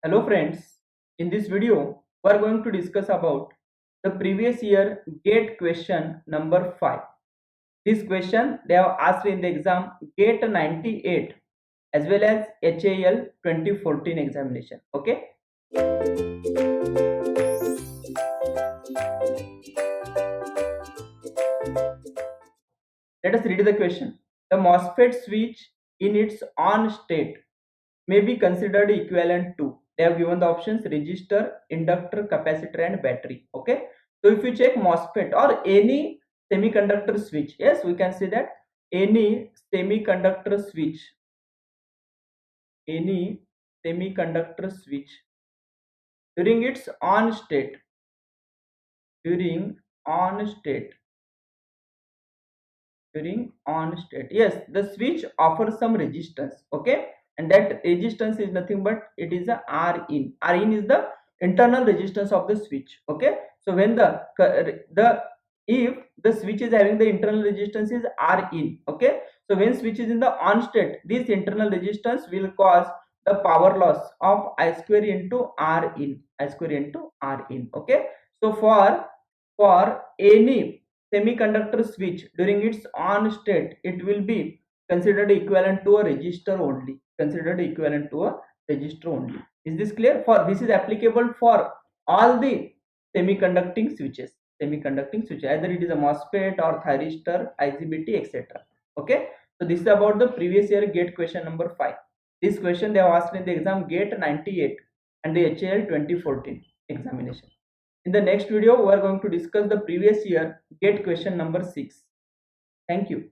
Hello friends, in this video we are going to discuss about the previous year GATE question number 5. This question they have asked in the exam GATE 98 as well as HAL 2014 examination. Okay. Let us read the question. The MOSFET switch in its on state may be considered equivalent to, they have given the options resistor, inductor, capacitor and battery. Okay, so if you check MOSFET or any semiconductor switch, yes, we can say that any semiconductor switch during its on state during on state yes, the switch offers some resistance. Okay, and that resistance is nothing but it is a r in is the internal resistance of the switch. Okay, so when the if the switch is having the internal resistance is r in, okay, so when switch is in the on state, this internal resistance will cause the power loss of I square into r in. Okay, so for any semiconductor switch during its on state, it will be considered equivalent to a resistor only. Is this clear? For this is applicable for all the semiconducting switches, either it is a MOSFET or thyristor, IGBT, etc. Okay, so this is about the previous year GATE question number 5. This question they have asked in the exam GATE 98 and the HAL 2014 examination. In the next video, we are going to discuss the previous year GATE question number 6. Thank you.